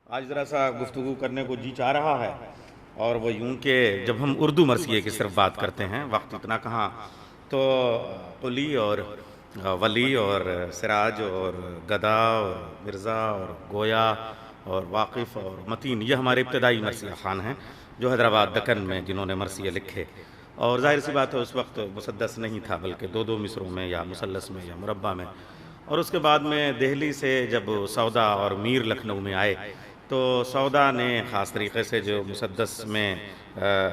آج ذرا سا گفتگو کرنے کو جی چاہ رہا ہے، اور وہ یوں کہ جب ہم اردو مرثیے کی صرف بات کرتے ہیں، وقت اتنا کہاں، تو قلی اور ولی اور سراج اور گدا اور مرزا اور گویا اور واقف اور متین، یہ ہمارے ابتدائی مرثیہ خوان ہیں جو حیدرآباد دکن میں جنہوں نے مرثیے لکھے. اور ظاہر سی بات ہے اس وقت مسدس نہیں تھا، بلکہ دو دو مصروں میں یا مثلث میں یا مربع میں. اور اس کے بعد میں دہلی سے جب سودا اور میر لکھنؤ میں آئے تو سودا نے خاص طریقے سے جو مسدس میں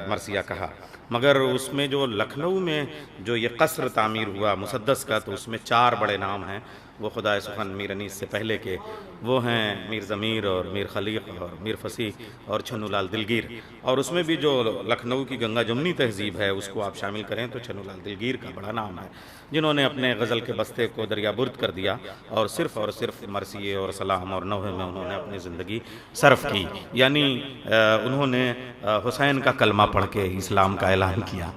مرثیہ کہا، مگر اس میں جو لکھنؤ میں جو یہ قصر تعمیر ہوا مسدس کا، تو اس میں 4 بڑے نام ہیں. وہ خدائے سخن میر انیس سے پہلے کے، وہ ہیں میر ضمیر اور میر خلیق اور میر فصیح اور چھنو لال دلگیر. اور اس میں بھی جو لکھنؤ کی گنگا جمنی تہذیب ہے اس کو آپ شامل کریں تو چھنو لال دلگیر کا بڑا نام ہے، جنہوں نے اپنے غزل کے بستے کو دریا برد کر دیا اور صرف مرثیے اور سلام اور نوحے میں انہوں نے اپنی زندگی صرف کی. یعنی انہوں نے حسین کا کلمہ پڑھ کے اسلام کا اعلان کیا.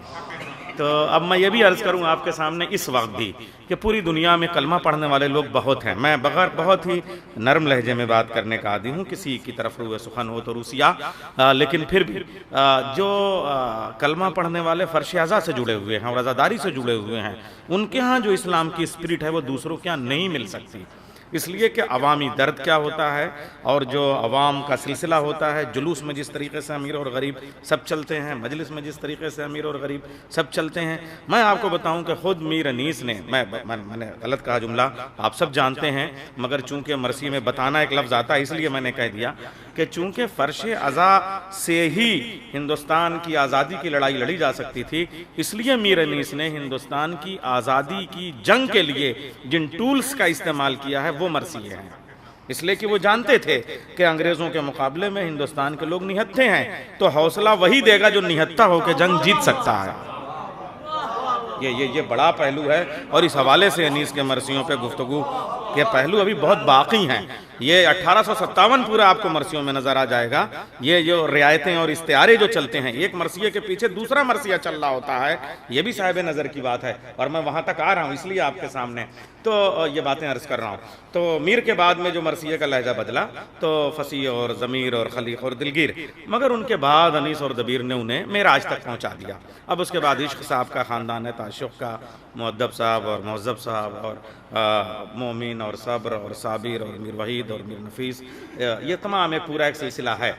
تو اب میں یہ بھی عرض کروں آپ کے سامنے اس وقت بھی کہ پوری دنیا میں کلمہ پڑھنے والے لوگ بہت ہیں. میں بغیر بہت ہی نرم لہجے میں بات کرنے کا عادی ہوں، کسی کی طرف روئے سخن ہو تو روسیا، لیکن پھر بھی جو کلمہ پڑھنے والے فرش اعضا سے جڑے ہوئے ہیں اور عزاداری سے جڑے ہوئے ہیں، ان کے ہاں جو اسلام کی اسپرٹ ہے وہ دوسروں کے ہاں نہیں مل سکتی. اس لیے کہ عوامی درد کیا ہوتا ہے اور جو عوام کا سلسلہ ہوتا ہے، جلوس میں جس طریقے سے امیر اور غریب سب چلتے ہیں، مجلس میں جس طریقے سے امیر اور غریب سب چلتے ہیں. میں آپ کو بتاؤں کہ خود میر انیس نے، میں نے غلط کہا جملہ، آپ سب جانتے ہیں، مگر چونکہ مرثیے میں بتانا ایک لفظ آتا ہے اس لیے میں نے کہہ دیا کہ چونکہ فرش اعضا سے ہی ہندوستان کی آزادی کی لڑائی لڑی جا سکتی تھی، اس لیے میر انیس نے ہندوستان کی آزادی کی جنگ کے لیے جن ٹولز کا استعمال کیا ہے وہ مرثیے ہیں. اس لیے کہ وہ جانتے تھے کہ انگریزوں کے مقابلے میں ہندوستان کے لوگ نہتے ہیں، تو حوصلہ وہی دے گا جو نہتا ہو کے جنگ جیت سکتا ہے. یہ بڑا پہلو ہے، اور اس حوالے سے انیس کے مرثیوں پہ گفتگو کے پہلو ابھی بہت باقی ہیں. یہ 1857 پورا آپ کو مرثیوں میں نظر آ جائے گا. یہ جو رعایتیں اور استعارے جو چلتے ہیں، ایک مرثیے کے پیچھے دوسرا مرثیہ چل رہا ہوتا ہے، یہ بھی صاحب نظر کی بات ہے. اور میں وہاں تک آ رہا ہوں اس لیے آپ کے سامنے تو یہ باتیں عرض کر رہا ہوں. تو میر کے بعد میں جو مرثیے کا لہجہ بدلا تو فصیح اور ضمیر اور خلیق اور دلگیر، مگر ان کے بعد انیس اور دبیر نے انہیں معراج تک پہنچا دیا. اب اس کے بعد عشق صاحب کا خاندان ہے، تعشق کا مؤدب صاحب اور مہذب صاحب اور مومن اور صبر اور صابر اور میر وحید اور میر نفیس، یہ تمام ایک پورا ایک سلسلہ ہے.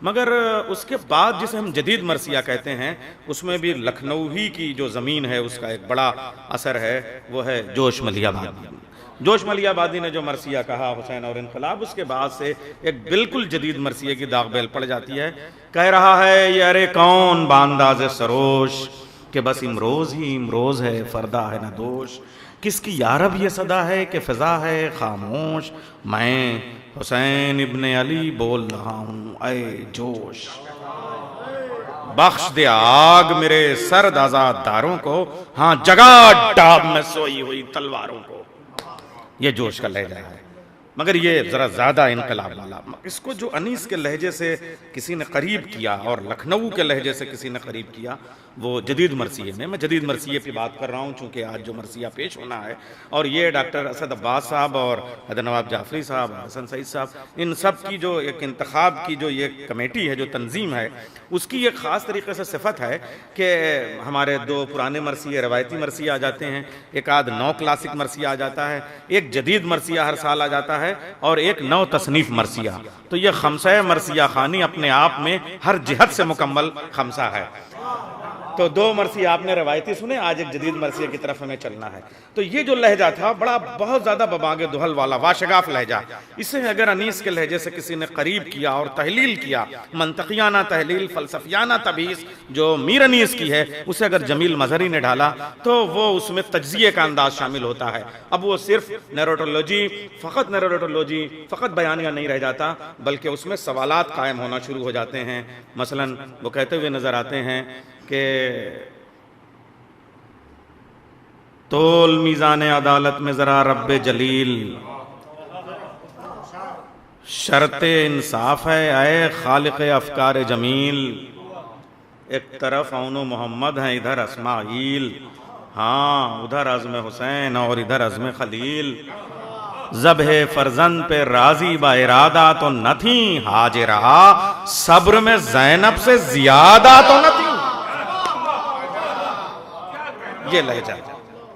مگر اس کے بعد جسے ہم جدید مرثیہ کہتے ہیں، اس میں بھی لکھنؤ ہی کی جو زمین ہے اس کا ایک بڑا اثر ہے، وہ ہے جوش ملی آبادی. جوش ملی آبادی نے جو مرثیہ کہا حسین اور انقلاب، اس کے بعد سے ایک بالکل جدید مرثیے کی داغ بیل پڑ جاتی ہے. کہہ رہا ہے یہ ارے کون بانداز سروش، کہ بس امروز ہی امروز ہے فردا ہے نہ دوش. کس کی یارب یہ صدا ہے کہ فضا ہے خاموش، میں حسین ابن علی بول رہا ہوں اے جوش. بخش دے آگ میرے سرد آزاد داروں کو، ہاں جگا ڈاب میں سوئی ہوئی تلواروں کو. یہ جوش کا لہجہ ہے، مگر یہ ذرا زیادہ انقلاب والا. اس کو جو انیس کے لہجے سے کسی نے قریب کیا اور لکھنؤ کے لہجے سے کسی نے قریب کیا، وہ جدید مرثیے میں جدید مرثیے پہ بات کر رہا ہوں، چونکہ آج جو مرثیہ پیش ہونا ہے، اور یہ ڈاکٹر اسد عباس صاحب اور حیدر نواب جعفری صاحب اور حسن سعید صاحب، ان سب کی جو ایک انتخاب کی جو یہ کمیٹی ہے، جو تنظیم ہے، اس کی ایک خاص طریقے سے صفت ہے کہ ہمارے 2 پرانے مرثیے روایتی مرثیے آ جاتے ہیں، ایک آدھ نو کلاسک مرثیہ آ جاتا ہے، ایک جدید مرثیہ ہر سال آ جاتا ہے، اور ایک نو تصنیف مرثیہ. تو یہ خمسہ مرثیہ خانی اپنے آپ میں ہر جہت سے مکمل خمسہ ہے. تو 2 مرثیے آپ نے روایتی سنے، آج ایک جدید مرثیے کی طرف ہمیں چلنا ہے. تو یہ جو لہجہ تھا بہت زیادہ بباغ دہل والا واشگاف لہجہ، اسے اگر انیس کے لہجے سے کسی نے قریب کیا اور تحلیل کیا، منطقیانہ تحلیل، فلسفیانہ تبحیث جو میر انیس کی ہے، اسے اگر جمیل مظہری نے ڈھالا تو وہ اس میں تجزیے کا انداز شامل ہوتا ہے. اب وہ صرف نیروٹولوجی، فقط بیانیہ نہیں رہ جاتا، بلکہ اس میں سوالات قائم ہونا شروع ہو جاتے ہیں. مثلا وہ کہتے ہوئے نظر آتے ہیں کہ تول میزان عدالت میں ذرا رب جلیل، شرط انصاف ہے اے خالق افکار جمیل. ایک طرف اون و محمد ہیں، ادھر اسماعیل، ہاں ادھر عزم حسین اور ادھر عزم خلیل. ذبح فرزند پہ راضی با ارادہ تو نہ تھیں، ہاجرہ صبر میں زینب سے زیادہ تو نہ تھیں. یہ لہجہ.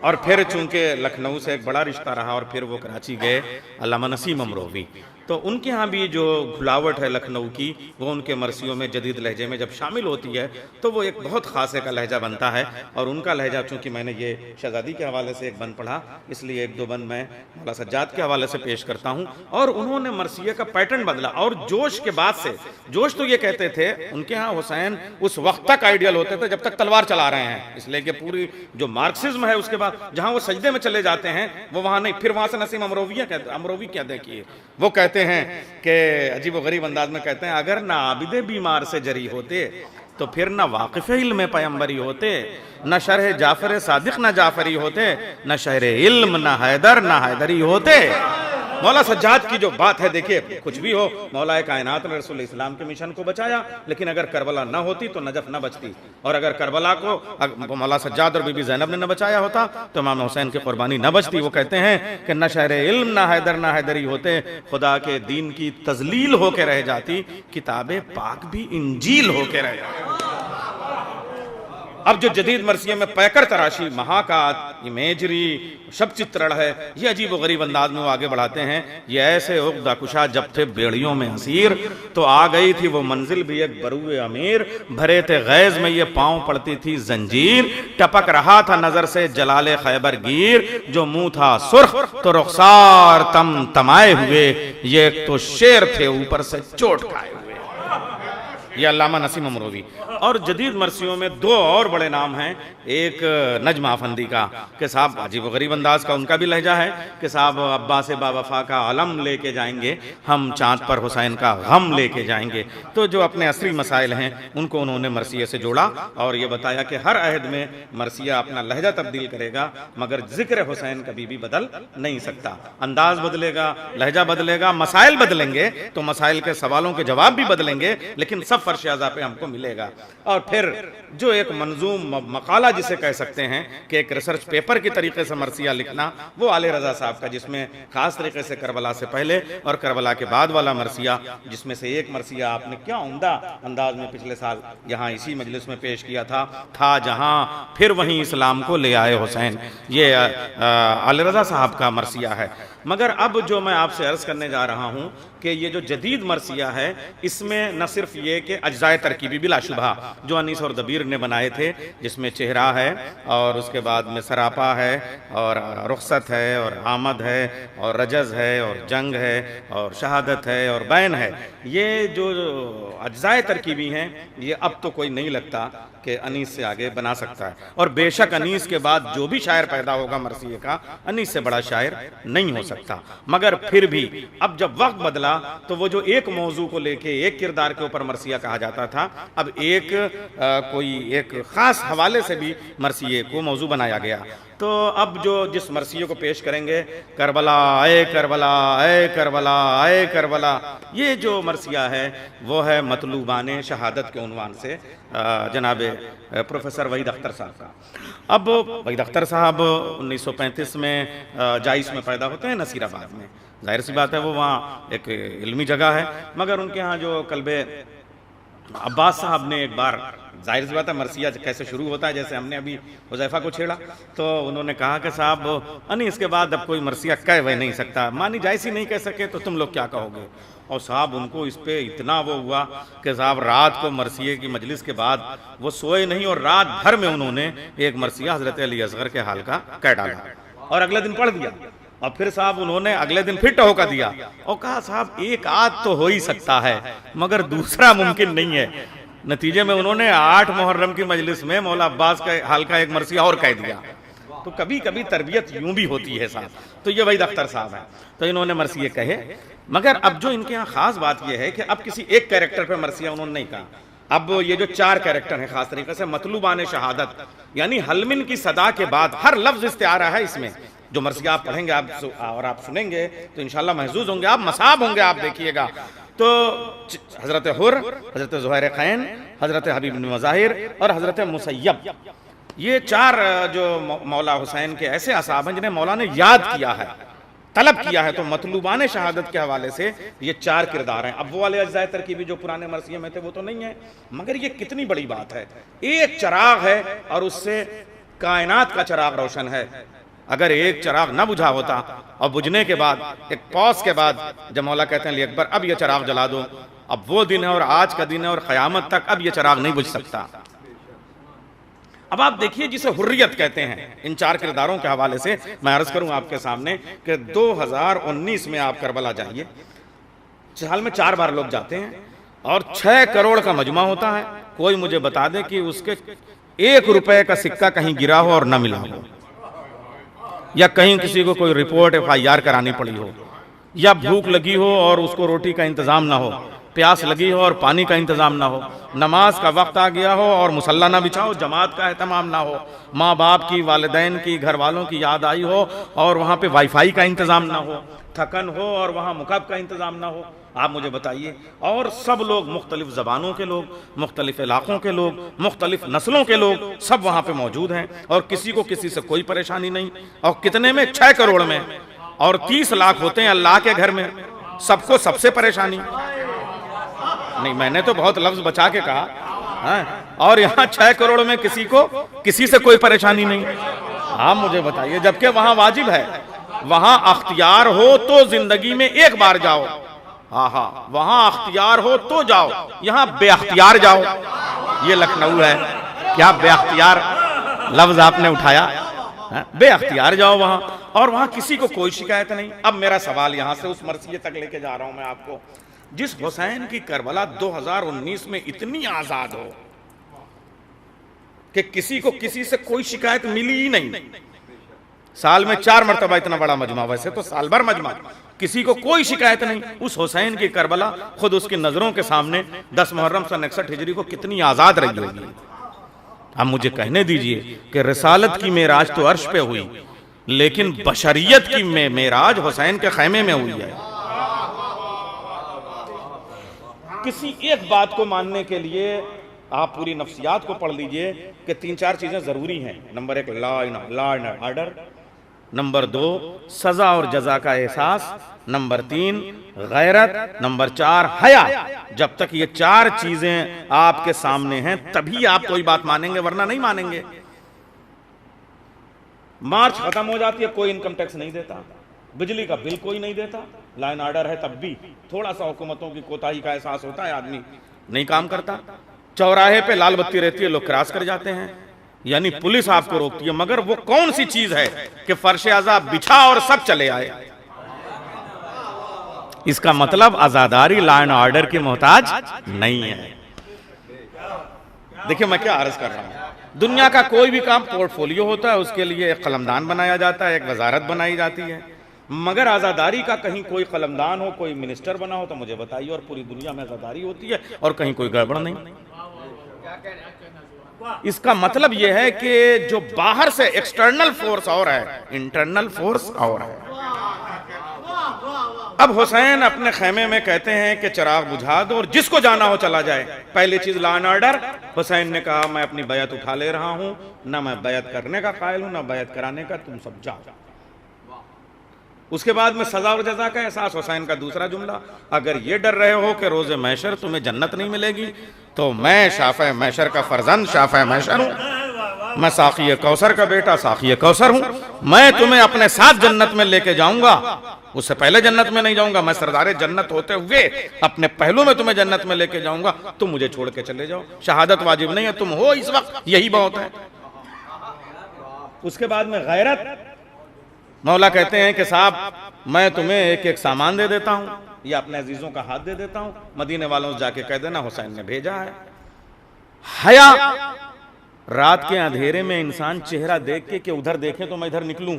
اور پھر چونکہ لکھنؤ سے ایک بڑا رشتہ رہا اور پھر وہ کراچی گئے علامہ نسیم امروی، تو ان کے ہاں بھی جو کھلاوٹ ہے لکھنؤ کی وہ ان کے مرثیوں میں جدید لہجے میں جب شامل ہوتی ہے تو وہ ایک بہت خاصے کا لہجہ بنتا ہے. اور ان کا لہجہ چونکہ میں نے یہ شہزادی کے حوالے سے ایک بند پڑھا اس لیے ایک دو بند میں مولا سجاد کے حوالے سے پیش کرتا ہوں. اور انہوں نے مرثیے کا پیٹرن بدلا اور جوش کے بعد سے. جوش تو یہ کہتے تھے ان کے ہاں حسین اس وقت تک آئیڈیل ہوتے تھے جب تک تلوار چلا رہے ہیں، اس لیے کہ پوری جو مارکسزم ہے اس کے بعد جہاں وہ سجدے میں چلے جاتے ہیں وہ وہاں نہیں. پھر وہاں سے نسیم امروی کیا دیکھیے وہ کہتے ہیں کہ عجیب و غریب انداز میں کہتے ہیں اگر نہ عابد بیمار سے جری ہوتے تو پھر نہ واقف علم پیمبری ہوتے، نہ شرح جعفر صادق نہ جعفری ہوتے، نہ شہر علم نہ حیدر نہ حیدری ہوتے. مولا سجاد کی جو بات ہے دیکھیے، کچھ بھی ہو مولا کائنات نے رسول اسلام کے مشن کو بچایا، لیکن اگر کربلا نہ ہوتی تو نجف نہ بچتی، اور اگر کربلا کو مولا سجاد اور بی بی زینب نے نہ بچایا ہوتا تو امام حسین کی قربانی نہ بچتی. وہ کہتے ہیں کہ نہ شہر علم نہ حیدر نہ حیدری ہوتے، خدا کے دین کی تذلیل ہو کے رہ جاتی، کتاب پاک بھی انجیل ہو کے رہ جاتی. اب جو جدید مرثیے میں پیکر تراشی، مہاکات، امیجری، شب چترڑ ہے، یہ عجیب و غریب انداز میں وہ آگے بڑھاتے ہیں. یہ ایسے عقدہ کشا جب تھے بیڑیوں میں اسیر، تو آ گئی تھی وہ منزل بھی ایک بروئے امیر. بھرے تھے غیظ میں یہ پاؤں پڑتی تھی زنجیر، ٹپک رہا تھا نظر سے جلال خیبر گیر. جو منہ تھا سرخ تو رخسار تم تمائے ہوئے، یہ ایک تو شیر تھے اوپر سے چوٹ کھائے ہوئے. یہ علامہ نسیم امروی. اور جدید مرثیوں میں دو اور بڑے نام ہیں. ایک نجم افندی کا کہ صاحب عجیب و غریب انداز کا ان کا بھی لہجہ ہے کہ صاحب عباس با وفا کا علم لے کے جائیں گے ہم، چاند پر حسین کا غم لے کے جائیں گے. تو جو اپنے عصری مسائل ہیں ان کو انہوں نے مرثیے سے جوڑا اور یہ بتایا کہ ہر عہد میں مرثیہ اپنا لہجہ تبدیل کرے گا مگر ذکر حسین کبھی بھی بدل نہیں سکتا. انداز بدلے گا، لہجہ بدلے گا، مسائل بدلیں گے تو مسائل کے سوالوں کے جواب بھی بدلیں گے، لیکن سب فرش اعضاء پہ ہم کو ملے گا. اور پھر جو ایک منظوم مقالہ جسے کہہ سکتے ہیں کہ ایک ریسرچ پیپر کی طریقے سے مرثیہ لکھنا، وہ آل رضا صاحب کا، جس میں خاص طریقے سے کربلا سے پہلے اور کربلا کے بعد والا مرثیہ، جس میں سے ایک مرثیہ آپ نے کیا عمدہ انداز میں پچھلے سال یہاں اسی مجلس میں پیش کیا تھا جہاں پھر وہیں اسلام کو لے آئے حسین. یہ آل رضا صاحب کا مرثیہ ہے. مگر اب جو میں آپ سے عرض کرنے جا رہا ہوں کہ یہ جو جدید مرثیہ ہے اس میں نہ صرف یہ کہ اجزائے ترکیبی بلا شبہ جو انیس اور دبیر نے بنائے تھے، جس میں چہرہ ہے اور اس کے بعد میں سراپا ہے اور رخصت ہے اور آمد ہے اور رجز ہے اور جنگ ہے اور شہادت ہے اور بین ہے، یہ جو اجزائے ترکیبی ہیں یہ اب تو کوئی نہیں لگتا کہ انیس سے آگے بنا سکتا ہے. اور بے شک انیس کے بعد جو بھی شاعر پیدا ہوگا مرثیے کا، انیس سے بڑا شاعر نہیں ہو سکتا. مگر پھر بھی اب جب وقت بدلا تو وہ جو ایک موضوع کو لے کے ایک کردار کے اوپر مرثیہ کہا جاتا تھا، اب ایک خاص حوالے سے بھی مرثیے کو موضوع بنایا گیا. تو اب جو جس مرثیے کو پیش کریں گے، کربلا اے کربلا اے کربلا اے کربلا، یہ جو مرثیہ ہے وہ ہے مطلوبان شہادت کے عنوان سے جناب پروفیسر وحید اختر صاحب کا. اب وحید اختر صاحب 1935 میں جائس میں پیدا ہوتے ہیں نصیر آباد میں. ظاہر سی بات ہے وہ وہاں ایک علمی جگہ ہے، مگر ان کے ہاں جو قلب عباس صاحب نے ایک بار، ظاہر سی بات ہے مرثیہ کیسے شروع ہوتا ہے، جیسے ہم نے ابھی حذیفہ کو چھیڑا، تو انہوں نے کہا کہ صاحب اس کے بعد اب کوئی مرثیہ کہہ وے نہیں سکتا، مانی جائز ہی نہیں کہہ سکے تو تم لوگ کیا کہو گے. اور صاحب ان کو اس پہ اتنا وہ ہوا کہ صاحب رات کو مرثیے کی مجلس کے بعد وہ سوئے نہیں اور رات بھر میں انہوں نے ایک مرثیہ حضرت علی اصغر کے حال کا کہہ ڈالا اور اگلے دن پڑھ دیا. اور پھر صاحب انہوں نے اگلے دن پھر ٹہوکا دیا اور کہا صاحب ایک آدھ تو ہو ہی سکتا ہے مگر دوسرا ممکن نہیں ہے. نتیجے میں انہوں نے 8 محرم کی مجلس میں مولا عباس کا حال کا ایک مرثیہ اور کہہ دیا. تو کبھی کبھی تربیت یوں بھی ہوتی ہے صاحب. تو یہ وحید اختر صاحب ہیں، تو انہوں نے مرثیے کہے. مگر اب جو ان کے یہاں خاص بات یہ ہے کہ اب کسی ایک کیریکٹر پہ مرثیہ انہوں نے نہیں کہا. اب یہ جو 4 کیریکٹر ہیں خاص طریقے سے مطلوبان شہادت، یعنی حلمن کی صدا کے بعد ہر لفظ استعارہ ہے اس میں. جو مرثیہ آپ پڑھیں گے اور آپ سنیں گے تو انشاءاللہ محظوظ ہوں گے آپ، مصاب ہوں گے آپ، دیکھیے گا. تو حضرت حر، حضرت زہیر خین، حضرت حبیب بن مظاہر اور حضرت مسیب، یہ 4 جو مولا حسین کے ایسے اصحاب ہیں جنہیں مولا نے یاد کیا ہے. طلب کیا ہے. تو مطلوبان شہادت کے حوالے سے یہ 4 کردار ہیں. اب وہ والے اجزائے ترکیبی جو پرانے مرثیے میں تھے وہ تو نہیں ہے، مگر یہ کتنی بڑی بات ہے. ایک چراغ ہے اور اس سے کائنات کا چراغ روشن ہے. اگر ایک چراغ نہ بجھا ہوتا اور بجھنے کے بعد ایک پاس کے بعد جب مولا کہتے ہیں علی اکبر اب یہ چراغ جلا دو، اب وہ دن ہے اور آج کا دن ہے اور قیامت تک اب یہ چراغ نہیں بجھ سکتا. اب آپ دیکھیے جسے حریت کہتے ہیں، ان 4 کرداروں کے حوالے سے میں عرض کروں آپ کے سامنے کہ 2019 میں آپ کربلا جائیے، سال میں 4 بار لوگ جاتے ہیں اور 6 کروڑ کا مجمع ہوتا ہے. کوئی مجھے بتا دے کہ اس کے 1 روپے کا سکہ کہیں گرا ہو اور نہ ملا ہو، یا کہیں کسی کو کوئی رپورٹ FIR کرانی پڑی ہو، یا بھوک لگی ہو اور اس کو روٹی کا انتظام نہ ہو، پیاس لگی ہو اور پانی کا انتظام نہ ہو، نماز کا وقت آ گیا ہو اور مصلی نہ بچھا ہو، جماعت کا اہتمام نہ ہو، ماں باپ کی، والدین کی، گھر والوں کی یاد آئی ہو اور وہاں پہ وائی فائی کا انتظام نہ ہو، تھکن ہو اور وہاں مکعب کا انتظام نہ ہو. آپ مجھے بتائیے. اور سب لوگ مختلف زبانوں کے لوگ، مختلف علاقوں کے لوگ، مختلف نسلوں کے لوگ سب وہاں پہ موجود ہیں اور کسی کو کسی سے کوئی پریشانی نہیں. اور کتنے میں؟ 6 کروڑ میں. اور 30 لاکھ ہوتے ہیں اللہ کے گھر میں، سب کو سب سے پریشانی نہیں. میں نے تو بہت لفظ بچا کے کہا. اور یہاں 6 کروڑ میں کسی کو کسی سے کوئی پریشانی نہیں. آپ مجھے بتائیے، جبکہ وہاں واجب ہے، وہاں اختیار ہو تو زندگی میں ایک بار جاؤ. وہاں اختیار ہو تو جاؤ، یہاں بے اختیار جاؤ. یہ لکھنؤ ہے، کیا بے اختیار لفظ آپ نے اٹھایا؟ بے اختیار جاؤ وہاں، اور وہاں کسی کو کوئی شکایت نہیں. اب میرا سوال یہاں سے اس مرثیے تک لے کے جا رہا ہوں میں آپ کو. جس حسین کی کربلا 2019 میں اتنی آزاد ہو کہ کسی کو کسی سے کوئی شکایت ملی ہی نہیں، سال میں 4 مرتبہ اتنا بڑا مجمع، ویسے تو سال بھر مجمع، کسی کو کوئی شکایت نہیں. اس حسین کی کربلا خود اس کی نظروں کے سامنے 10 محرم سن 61 ہجری کو کتنی آزاد رہی ہوگی. اب مجھے کہنے دیجئے کہ رسالت کی معراج تو عرش پہ ہوئی، لیکن بشریت کی معراج حسین کے خیمے میں ہوئی ہے. کسی ایک بات کو ماننے کے لیے آپ پوری نفسیات کو پڑھ لیجئے کہ 3-4 چیزیں ضروری ہیں. Number 1 law and order, number 2 سزا اور جزا کا احساس، نمبر 3 غیرت، نمبر 4 حیا. جب تک یہ 4 چیزیں آپ کے سامنے ہیں تبھی آپ کوئی بات مانیں گے، ورنہ نہیں مانیں گے. مارچ ختم ہو جاتی ہے، کوئی انکم ٹیکس نہیں دیتا، بجلی کا بل کوئی نہیں دیتا، لا اینڈ آرڈر ہے تب بھی تھوڑا سا حکومتوں کی کوتاہی کا احساس ہوتا ہے، آدمی نہیں کام کرتا. چوراہے پہ لال بتی رہتی ہے، لوگ کراس کر جاتے ہیں، یعنی پولیس آپ کو روکتی ہے. مگر وہ کون سی چیز ہے کہ فرش عذاب بچھا اور سب چلے آئے؟ اس کا مطلب عزاداری لا اینڈ آرڈر کی محتاج نہیں ہے. دیکھیں میں کیا عرض کر رہا ہوں. دنیا کا کوئی بھی کام پورٹ فولیو ہوتا ہے، اس کے لیے ایک قلمدان بنایا جاتا ہے، ایک وزارت بنائی جاتی ہے. مگر عزاداری کا کہیں کوئی قلمدان ہو، کوئی منسٹر بنا ہو تو مجھے بتائیے. اور پوری دنیا میں عزاداری ہوتی ہے اور کہیں کوئی گڑبڑ نہیں. اس کا مطلب یہ ہے کہ جو باہر سے ایکسٹرنل فورس اور ہے، انٹرنل فورس اور ہے. اب حسین اپنے خیمے میں کہتے ہیں کہ چراغ بجھا دو اور جس کو جانا ہو چلا جائے. پہلی چیز لا اینڈ آرڈر. حسین نے کہا میں اپنی بیعت اٹھا لے رہا ہوں، نہ میں بیعت کرنے کا قائل ہوں نہ بیعت کرانے کا، تم سب جاؤ. اس کے بعد میں سزا اور جزا کا احساس. حسین کا دوسرا جملہ، اگر یہ ڈر رہے ہو کہ روز محشر تمہیں جنت نہیں ملے گی تو میں شافع محشر کا فرزند شافع محشر ہوں، میں ساقی کوثر کا بیٹا ساقی کوثر ہوں. میں تمہیں اپنے ساتھ جنت میں لے کے جاؤں گا، اس سے پہلے جنت میں نہیں جاؤں گا. میں سردار جنت ہوتے ہوئے اپنے پہلو میں تمہیں جنت میں لے کے جاؤں گا. تم مجھے چھوڑ کے چلے جاؤ. شہادت واجب نہیں ہے، تم ہو اس وقت، یہی بہت ہے. اس کے بعد میں غیرت. مولا کہتے ہیں کہ صاحب میں تمہیں ایک ایک سامان دے دیتا ہوں یا اپنے عزیزوں کا ہاتھ دے دیتا ہوں، مدینے والوں سے جا کے کہہ دینا حسین نے بھیجا ہے. حیا. رات کے اندھیرے میں انسان چہرہ دیکھ کے کہ ادھر دیکھیں تو میں ادھر نکلوں.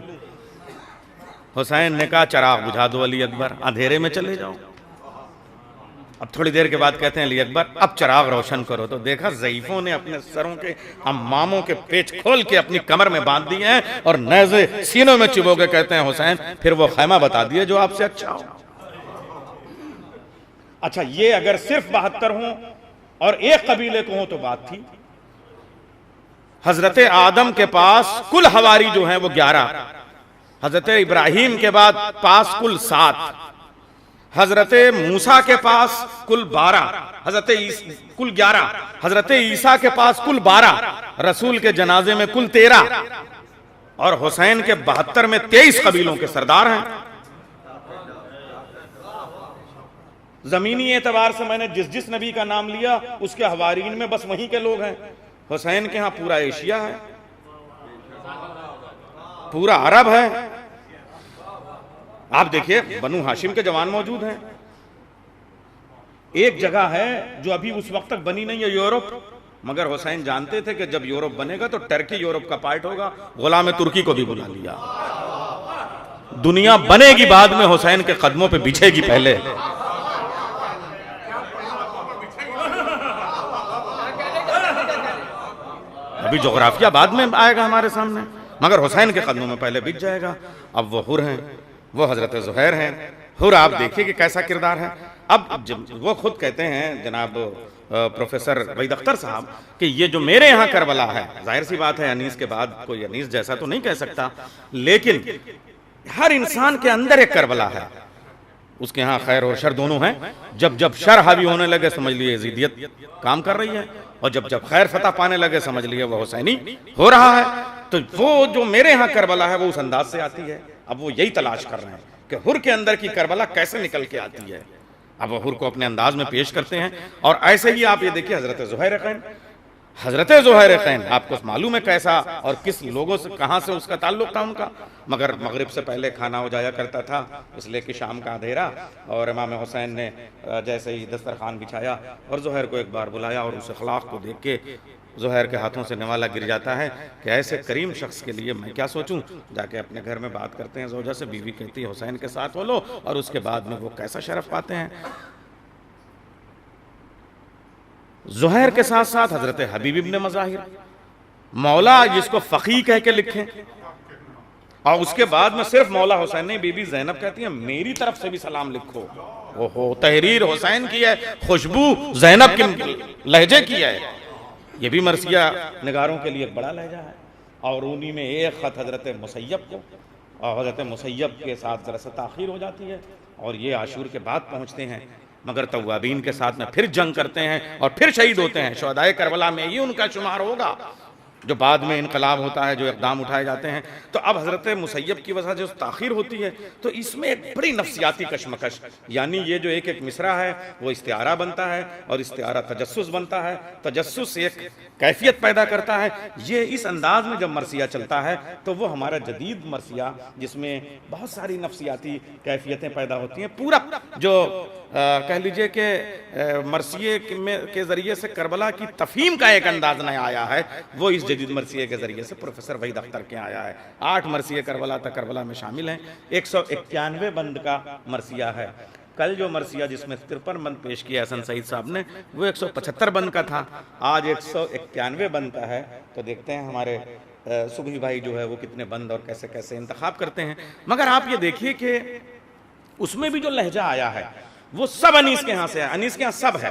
حسین نے کہا چراغ بجھا دو علی اکبر، اندھیرے میں چلے جاؤ. اب تھوڑی دیر کے بعد کہتے ہیں علی اکبر اب چراغ روشن کرو. تو دیکھا ضعیفوں نے اپنے سروں کے اماموں کے پیچ کھول کے اپنی کمر میں باندھ دیے ہیں اور نیزے سینوں میں چبو کے کہتے ہیں حسین پھر وہ خیمہ بتا دیے جو آپ سے اچھا ہو. اچھا یہ اگر صرف 72 ہوں اور ایک قبیلے کو ہوں تو بات تھی. حضرت آدم کے پاس کل حواری جو ہیں وہ 11، حضرت ابراہیم کے بعد پاس کل 7، حضرت موسیٰ کے پاس کل 12، کل 11، حضرت عیسیٰ کے پاس کل 12، رسول کے جنازے میں کل 13، اور حسین کے 72 میں 23 قبیلوں کے سردار ہیں۔ زمینی اعتبار سے میں نے جس نبی کا نام لیا اس کے حوارین میں بس وہیں کے لوگ ہیں۔ حسین کے ہاں پورا ایشیا ہے، پورا عرب ہے۔ آپ دیکھیے بنو ہاشم کے جوان موجود ہیں۔ ایک جگہ ہے جو ابھی اس وقت تک بنی نہیں ہے، یورپ، مگر حسین جانتے تھے کہ جب یورپ بنے گا تو ٹرکی یورپ کا پارٹ ہوگا، غلام ترکی کو بھی بلا لیا۔ دنیا بنے گی بعد میں، حسین کے قدموں پہ بچھے گی پہلے۔ ابھی جغرافیہ بعد میں آئے گا ہمارے سامنے، مگر حسین کے قدموں میں پہلے بچ جائے گا۔ اب وہ حر ہیں، وہ حضرت زہیر ہیں۔ حر آپ دیکھیے کہ کیسا کردار ہے۔ اب وہ خود کہتے ہیں جناب پروفیسر وحید اختر صاحب کہ یہ جو میرے یہاں کربلا ہے، ظاہر سی بات ہے انیس کے بعد کوئی انیس جیسا تو نہیں کہہ سکتا، لیکن ہر انسان کے اندر ایک کربلا ہے، اس کے ہاں خیر اور شر دونوں ہیں۔ جب شر حاوی ہونے لگے سمجھ لیے یزیدیت کام کر رہی ہے، اور جب خیر فتح پانے لگے سمجھ لیے وہ حسینی ہو رہا ہے۔ تو وہ جو میرے ہاں کربلا ہے وہ اس انداز سے آتی ہے۔ اب وہ یہی تلاش کر رہے ہیں کہ حر کے اندر کی کربلا کیسے نکل کے آتی ہے۔ اب وہ حر کو اپنے انداز میں پیش کرتے ہیں، اور ایسے ہی آپ یہ دیکھیے حضرت زہیر خین آپ کو معلوم ہے کیسا اور کس لوگوں سے کہاں سے اس کا تعلق تھا ان کا، مگر مغرب سے پہلے کھانا ہو جایا کرتا تھا، اس لیے کہ شام کا اندھیرا، اور امام حسین نے جیسے ہی دسترخوان بچھایا اور زہیر کو ایک بار بلایا، اور اس اخلاق کو دیکھ کے زہیر کے ہاتھوں سے نوالا گر جاتا ہے کہ ایسے کریم شخص کے لیے میں کیا سوچوں۔ جا کے اپنے گھر میں بات کرتے ہیں زوجہ سے، بیوی کہتی ہے حسین کے ساتھ ہو لو، اور اس کے بعد میں وہ کیسا شرف پاتے ہیں۔ زہیر کے ساتھ ساتھ حضرت حبیب ابن مظاہر، مولا جس کو فقی کہہ کے لکھیں، اور اس کے بعد میں صرف مولا حسین نہیں، بی بی زینب کہتی ہیں میری طرف سے بھی سلام لکھو۔ وہ تحریر حسین کی ہے، خوشبو زینب کے لہجے کی ہے۔ یہ بھی مرثیہ نگاروں کے لیے ایک بڑا لہجہ ہے، اور انہی میں ایک خط حضرت مسیب کو، اور حضرت مسیب کے ساتھ ذرا سے تاخیر ہو جاتی ہے، اور یہ عاشور کے بعد پہنچتے ہیں، مگر توابین کے ساتھ میں پھر جنگ کرتے ہیں اور پھر شہید ہوتے ہیں۔ شہدائے کربلا میں ہی ان کا شمار ہوگا، جو بعد میں انقلاب ہوتا ہے، جو اقدام اٹھائے جاتے ہیں۔ تو اب حضرت مسیب کی وجہ جو تاخیر ہوتی ہے، تو اس میں ایک بڑی نفسیاتی کشمکش، یعنی یہ جو ایک مصرع ہے وہ استعارہ بنتا ہے، اور استعارہ تجسس بنتا ہے، تجسس ایک کیفیت پیدا کرتا ہے۔ یہ اس انداز میں جب مرثیہ چلتا ہے تو وہ ہمارا جدید مرثیہ، جس میں بہت ساری نفسیاتی کیفیتیں پیدا ہوتی ہیں، پورا جو کہہ لیجئے کہ مرثیے کے ذریعے سے کربلا کی تفہیم کا ایک انداز نیا آیا ہے، وہ اس جدید مرثیے کے ذریعے سے پروفیسر وحید اختر کے آیا ہے۔ 8 مرثیے کربلا تک کربلا میں شامل ہیں، 191 بند کا مرثیہ ہے۔ کل جو مرثیہ جس میں 53 بند پیش کیا حسن سعید صاحب نے، وہ 175 بند کا تھا، آج 191 بند کا ہے۔ تو دیکھتے ہیں ہمارے صبحی بھائی جو ہے وہ کتنے بند اور کیسے کیسے انتخاب کرتے ہیں۔ مگر آپ یہ دیکھیے کہ اس میں بھی جو لہجہ آیا ہے وہ سب انیس کے ہاں سے ہے، انیس کے ہاں سب ہے۔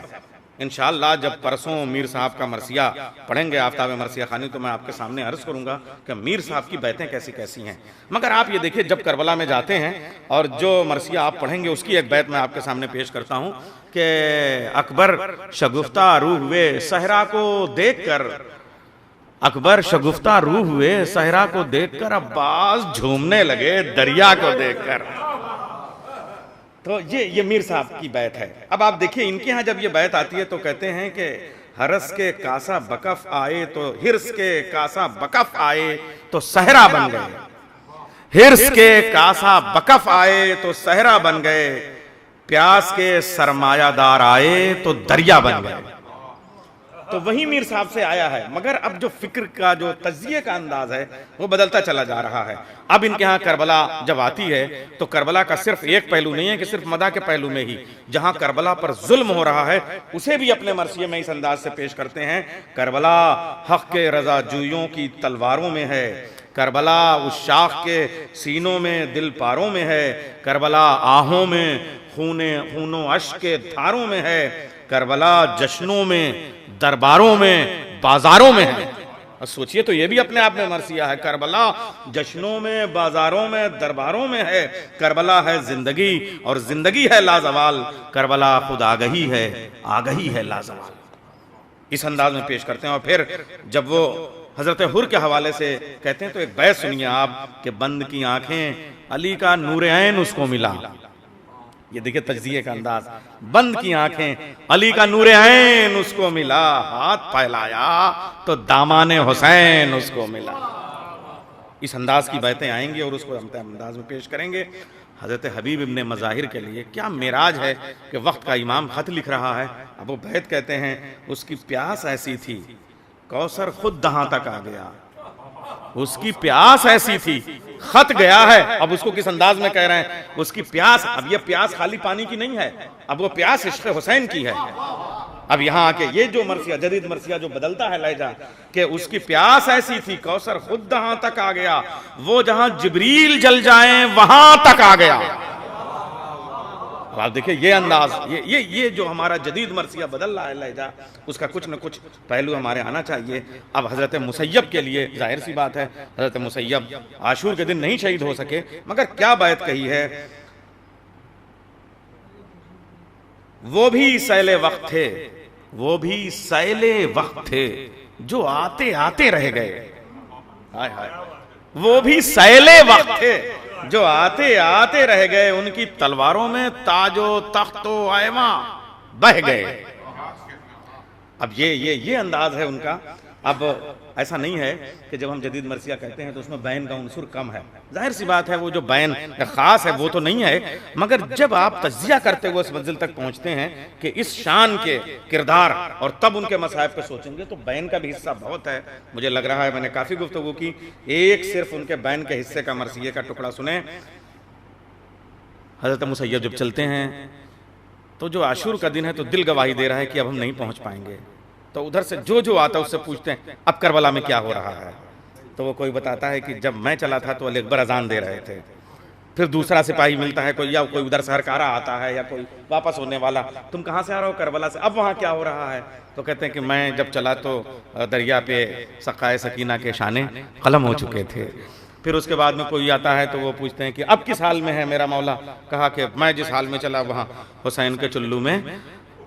انشاءاللہ جب پرسوں میر صاحب کا مرثیہ پڑھیں گے آفتاب مرثیہ خوانی، تو میں آپ کے سامنے عرض کروں گا کہ میر صاحب کی بیتیں کیسی کیسی ہیں۔ مگر آپ یہ دیکھیں جب کربلا میں جاتے ہیں اور جو مرثیہ آپ پڑھیں گے اس کی ایک بیت میں آپ کے سامنے پیش کرتا ہوں کہ اکبر شگفتہ روح ہوئے صحرا کو دیکھ کر، اکبر شگفتہ روح ہوئے صحرا کو دیکھ کر، عباس جھومنے لگے دریا کو دیکھ کر۔ تو یہ میر صاحب کی بیت ہے۔ اب آپ دیکھیے ان کے ہاں جب یہ بیت آتی ہے تو کہتے ہیں کہ ہرس کے کاسا بکف آئے تو ہرس کے کاسا بکف آئے تو صحرا بن گئے، ہرس کے کاسا بکف آئے تو صحرا بن گئے، پیاس کے سرمایہ دار آئے تو دریا بن گئے۔ تو وہی میر صاحب سے آیا ہے، مگر اب جو فکر کا جو تجزیے کا انداز ہے وہ بدلتا چلا جا رہا ہے۔ اب ان کے ہاں کربلا جب آتی ہے تو کربلا کا صرف ایک پہلو نہیں ہے کہ صرف مدح کے پہلو میں ہی، جہاں کربلا پر ظلم ہو رہا ہے اسے بھی اپنے مرثیے میں اس انداز سے پیش کرتے ہیں۔ کربلا حق کے رضا جویوں کی تلواروں میں ہے، کربلا اس شاخ کے سینوں میں دل پاروں میں ہے، کربلا آہوں میں خون و اشک کے دھاروں میں ہے، کربلا جشنوں میں درباروں میں بازاروں میں ہے۔ اور سوچئے تو یہ بھی اپنے آپ میں مرثیہ ہے. کربلا جشنوں میں، بازاروں میں، درباروں میں ہے. کربلا ہے زندگی اور زندگی ہے لازوال. کربلا خود آگہی ہے، آگہی ہے لازوال. اس انداز میں پیش کرتے ہیں. اور پھر جب وہ حضرت حر کے حوالے سے کہتے ہیں تو ایک بیت سنیے آپ کہ بند کی آنکھیں علی کا نور عین اس کو ملا. یہ دیکھیں تجزیے کا انداز. بند کی آنکھیں علی کا نور عین اس کو ملا، ہاتھ پھیلایا تو دامان حسین اس کو ملا. اس انداز کی بیتیں آئیں گی اور اس کو ہم انداز میں پیش کریں گے. حضرت حبیب ابن مظاہر کے لیے کیا معراج ہے کہ وقت کا امام خط لکھ رہا ہے. اب وہ بیت کہتے ہیں اس کی پیاس ایسی تھی کوثر خود دہاں تک آ گیا. اس کی پیاس ایسی تھی، خط گیا ہے. اب اس کو کس انداز میں کہہ رہے ہیں؟ اس کی پیاس، اب یہ پیاس خالی پانی کی نہیں ہے، اب وہ پیاس عشق حسین کی ہے. اب یہاں آ کے یہ جو مرثیہ، جدید مرثیہ جو بدلتا ہے لہجہ، کہ اس کی پیاس ایسی تھی کوثر خود دہاں تک آ گیا، وہ جہاں جبریل جل جائیں وہاں تک آ گیا. آپ دیکھیں یہ انداز، یہ جو ہمارا جدید مرثیہ بدل رہا ہے لہجہ، اس کا کچھ نہ کچھ پہلو ہمارے آنا چاہیے. اب حضرت مسیب کے لیے ظاہر سی بات ہے حضرت مسیب عاشور کے دن نہیں شہید ہو سکے، مگر کیا بیت کہی ہے. وہ بھی سیل وقت تھے، وہ بھی سیل وقت تھے جو آتے آتے رہ گئے. ہائے ہائے. وہ بھی سیل وقت تھے جو آتے آتے رہ گئے، ان کی تلواروں میں تاج و تخت و ایواں بہ گئے. اب یہ انداز ہے ان کا. اب ایسا نہیں ہے کہ جب ہم جدید مرثیہ کہتے ہیں تو اس میں بین کا عنصر کم ہے. ظاہر سی بات ہے وہ جو بین خاص ہے وہ تو نہیں ہے، مگر جب آپ تجزیہ کرتے ہوئے اس منزل تک پہنچتے ہیں کہ اس شان کے کردار اور تب ان کے مصائب پہ سوچیں گے تو بین کا بھی حصہ بہت ہے. مجھے لگ رہا ہے میں نے کافی گفتگو کی، ایک صرف ان کے بین کے حصے کا مرثیے کا ٹکڑا سنیں. حضرت مسیب جب چلتے ہیں تو جو عاشور کا دن ہے تو دل گواہی دے رہا ہے کہ اب ہم نہیں پہنچ پائیں گے. تو ادھر سے جو آتا ہے اس سے پوچھتے ہیں اب کربلا میں کیا ہو رہا ہے. تو وہ کوئی بتاتا ہے کہ جب میں چلا تھا تو علی اکبر اذان دے رہے تھے. پھر دوسرا سپاہی ملتا ہے کوئی، یا کوئی ادھر سے ہرکارا آتا ہے یا کوئی واپس ہونے والا، تم کہاں سے آ رہے ہو؟ کربلا سے. اب وہاں کیا ہو رہا ہے؟ تو کہتے ہیں کہ میں جب چلا تو دریا پہ سقائے سکینہ کے شانے قلم ہو چکے تھے. پھر اس کے بعد میں کوئی آتا ہے تو وہ پوچھتے ہیں کہ اب کس حال میں ہے میرا مولا؟ کہا کہ میں جس حال میں چلا وہاں حسین کے چلو میں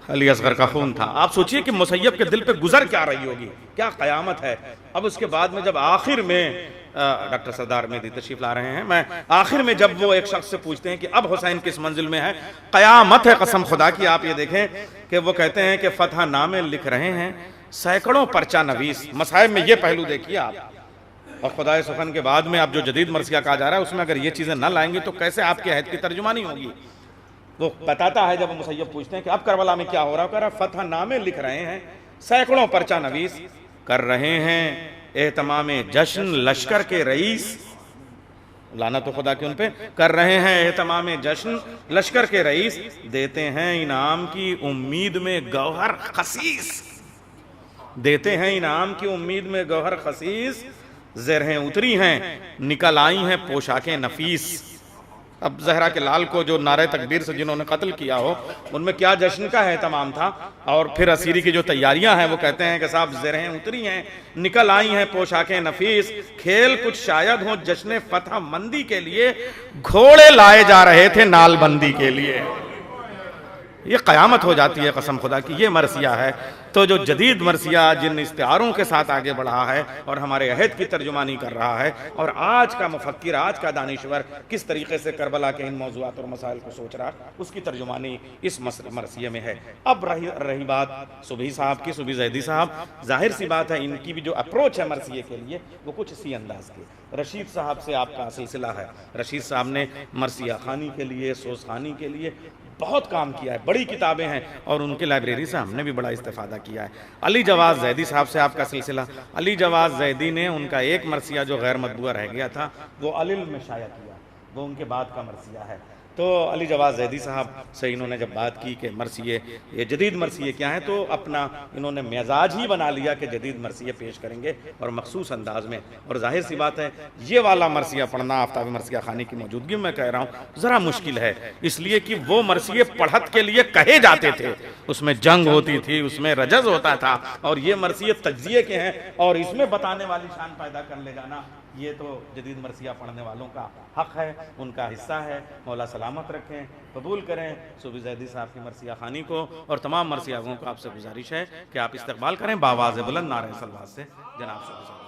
علی اصغر کا خون تھا. آپ سوچئے کہ مسیب کے دل پہ گزر کیا رہی ہوگی، کیا قیامت ہے. اب اس کے بعد میں جب آخر میں ڈاکٹر سردار مہدی تشریف لا رہے ہیں، میں آخر میں جب وہ ایک شخص سے پوچھتے ہیں کہ اب حسین کس منزل میں ہے، قیامت ہے قسم خدا کی. آپ یہ دیکھیں کہ وہ کہتے ہیں کہ فتح نامے لکھ رہے ہیں سینکڑوں پرچہ نویس. مصائب میں یہ پہلو دیکھیے آپ. اور خدائے سخن کے بعد میں اب جو جدید مرثیہ کہا جا رہا ہے اس میں اگر یہ چیزیں نہ لائیں گے تو کیسے آپ کے عہد کی ترجمانی ہوگی. وہ بتاتا ہے جب مسیب پوچھتے ہیں کہ اب کربلا میں کیا ہو رہا، کہہ رہا فتح نامے لکھ رہے ہیں سینکڑوں پرچہ نویس، کر رہے ہیں اہتمام جشن لشکر کے رئیس. لعنت خدا کے ان پہ. کر رہے ہیں اہتمام جشن لشکر کے رئیس، دیتے ہیں انعام کی امید میں گوہر خسیس. دیتے ہیں انعام کی امید میں گوہر خسیس، زرہیں اتری ہیں نکل آئی ہیں پوشاکیں نفیس. اب زہرا کے لال کو جو نعرہ تکبیر سے جنہوں نے قتل کیا ہو ان میں کیا جشن کا اہتمام تھا. اور پھر اسیری کی جو تیاریاں ہیں وہ کہتے ہیں کہ صاحب زرہیں اتری ہیں نکل آئی ہیں پوشاکیں نفیس، کھیل کچھ شاید ہو جشن فتح مندی کے لیے، گھوڑے لائے جا رہے تھے نال بندی کے لیے. یہ قیامت ہو جاتی ہے قسم خدا کی. یہ مرثیہ ہے. تو جو جدید مرثیہ جن استعاروں کے ساتھ آگے بڑھا ہے اور ہمارے عہد کی ترجمانی کر رہا ہے، اور آج کا مفکر، آج کا دانشور کس طریقے سے کربلا کے ان موضوعات اور مسائل کو سوچ رہا، اس کی ترجمانی اس مرثیے میں ہے. اب رہی بات صبحی صاحب کی، صبحی زیدی صاحب، ظاہر سی بات ہے ان کی بھی جو اپروچ ہے مرثیے کے لیے وہ کچھ اسی انداز کی. رشید صاحب سے آپ کا سلسلہ ہے. رشید صاحب نے مرثیہ خوانی کے لیے، سوز خوانی کے لیے بہت کام کیا ہے، بڑی کتابیں ہیں اور ان کی لائبریری سے ہم نے بھی بڑا استفادہ کیا ہے. علی جواز زیدی صاحب سے آپ کا سلسلہ. علی جواز زیدی نے ان کا ایک مرثیہ جو غیر مطبوع رہ گیا تھا وہ علل میں شائع کیا، وہ ان کے بعد کا مرثیہ ہے. تو علی جواد زیدی صاحب سے انہوں نے جب بات کی کہ مرثیے یہ جدید مرثیے کیا ہیں، تو اپنا انہوں نے مزاج ہی بنا لیا کہ جدید مرثیے پیش کریں گے اور مخصوص انداز میں. اور ظاہر سی بات ہے یہ والا مرثیہ پڑھنا آفتاب مرثیہ خانی کی موجودگی میں کہہ رہا ہوں ذرا مشکل ہے، اس لیے کہ وہ مرثیے پڑھت کے لیے کہے جاتے تھے، اس میں جنگ ہوتی تھی، اس میں رجز ہوتا تھا، اور یہ مرثیے تجزیے کے ہیں اور اس میں بتانے والی شان پیدا کر لے جانا یہ تو جدید مرثیہ پڑھنے والوں کا حق ہے، ان کا حصہ ہے. مولا سلامت رکھیں، قبول کریں صوفی زیدی صاحب کی مرثیہ خوانی کو. اور تمام مرثیہ کو آپ سے گزارش ہے کہ آپ استقبال کریں بآواز بلند نعرہ صلوات سے جناب صوفی زیدی.